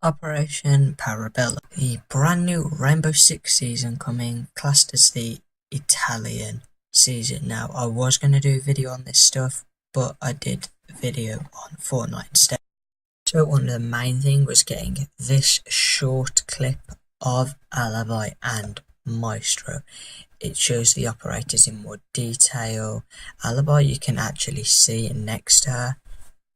Operation Parabellum, the brand new Rainbow Six season coming, classed as the Italian season. Now, I was going to do a video on this stuff, but I did a video on Fortnite instead. So one of the main things was getting this short clip of Alibi and Maestro. It shows the operators in more detail. Alibi, you can actually see next to her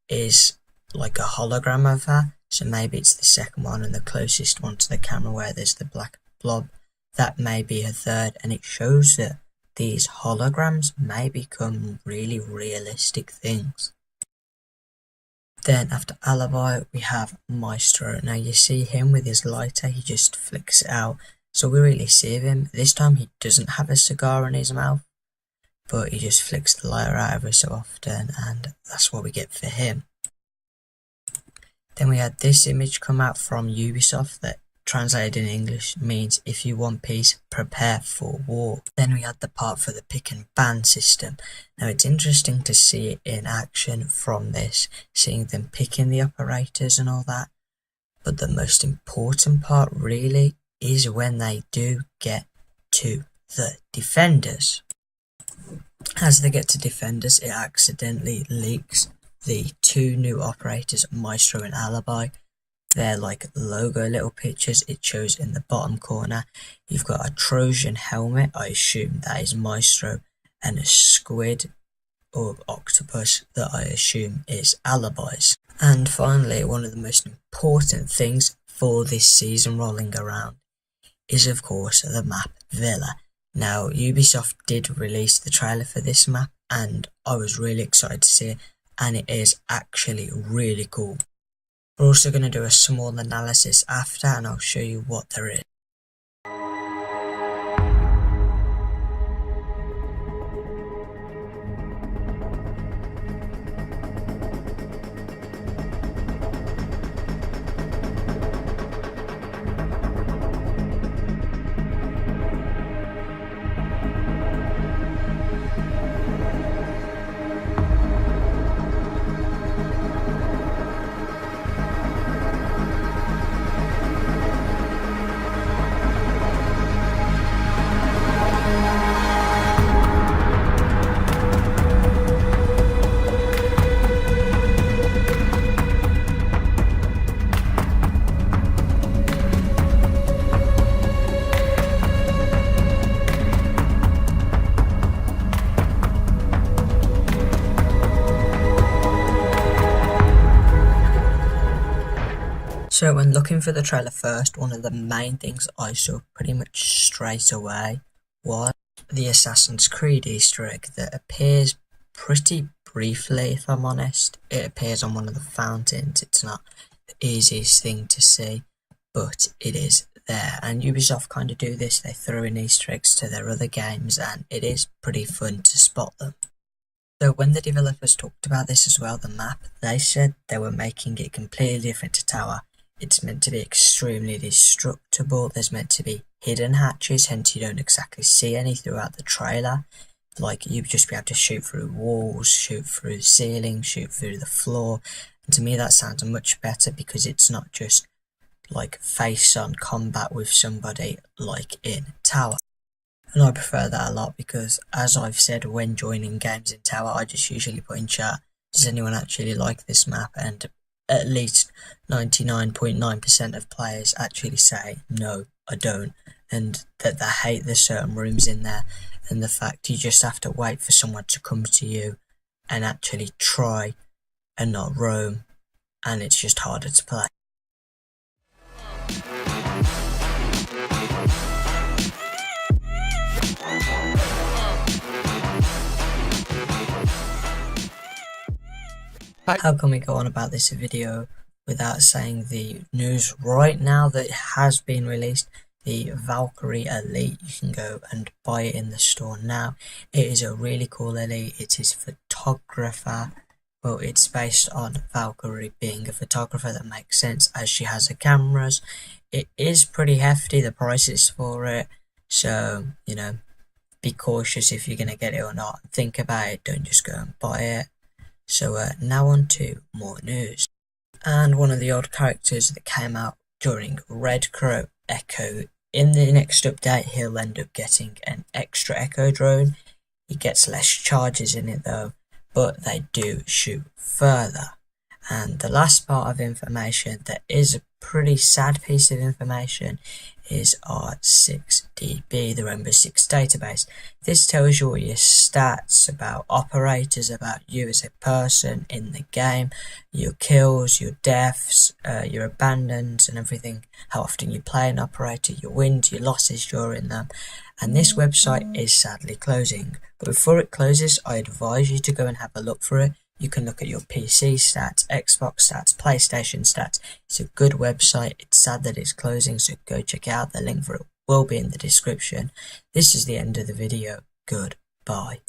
is like a hologram of her. So maybe it's the second one and the closest one to the camera where there's the black blob. That may be a third, and it shows that these holograms may become really realistic things. Then after Alibi we have Maestro. Now you see him with his lighter, he just flicks it out. So we really see him. This time he doesn't have a cigar in his mouth, but he just flicks the lighter out every so often, and that's what we get for him. Then we had this image come out from Ubisoft that translated in English means if you want peace, prepare for war. Then we had the part for the pick and ban system. Now it's interesting to see it in action from this, seeing them picking the operators and all that. But the most important part really is when they do get to the defenders. As they get to defenders, it accidentally leaks the two new operators, Maestro and Alibi. They're like logo little pictures. It shows in the bottom corner. You've got a Trojan helmet, I assume that is Maestro, and a squid or octopus that I assume is Alibi's. And finally, one of the most important things for this season rolling around is of course the map Villa. Now Ubisoft did release the trailer for this map and I was really excited to see it, and it is actually really cool. We're also going to do a small analysis after, and I'll show you what there is. So when looking for the trailer first, one of the main things I saw pretty much straight away was the Assassin's Creed Easter egg that appears pretty briefly, if I'm honest. It appears on one of the fountains. It's not the easiest thing to see, but it is there. And Ubisoft kind of do this. They throw in Easter eggs to their other games and it is pretty fun to spot them. So when the developers talked about this as well, the map, they said they were making it completely different to Tower. It's meant to be extremely destructible. There's meant to be hidden hatches, hence you don't exactly see any throughout the trailer. Like you'd just be able to shoot through walls, shoot through the ceiling, shoot through the floor. And to me that sounds much better because it's not just like face-on combat with somebody like in Tower. And I prefer that a lot because, as I've said when joining games in Tower, I just usually put in chat, does anyone actually like this map? And at least 99.9% of players actually say, no, I don't, and that they hate the certain rooms in there, and the fact you just have to wait for someone to come to you and actually try and not roam, and it's just harder to play. How can we go on about this video without saying the news right now that has been released? The Valkyrie Elite, you can go and buy it in the store now. It is a really cool Elite. It is photographer. Well, it's based on Valkyrie being a photographer. That makes sense as she has her cameras. It is pretty hefty, the prices for it. So, you know, be cautious if you're going to get it or not. Think about it, don't just go and buy it. So now on to more news. and one of the old characters that came out during Red Crow Echo. In the next update, he'll end up getting an extra Echo drone. He gets less charges in it though, but they do shoot further. And the last part of information that is a pretty sad piece of information is our 6DB, the Rainbow Six database. This tells you all your stats about operators, about you as a person in the game, your kills, your deaths, your abandons and everything, how often you play an operator, your wins, your losses during them. And this website is sadly closing. But before it closes, I advise you to go and have a look for it. You can look at your PC stats, Xbox stats, PlayStation stats. It's a good website. It's sad that it's closing, so go check it out. The link for it will be in the description. This is the end of the video. Goodbye.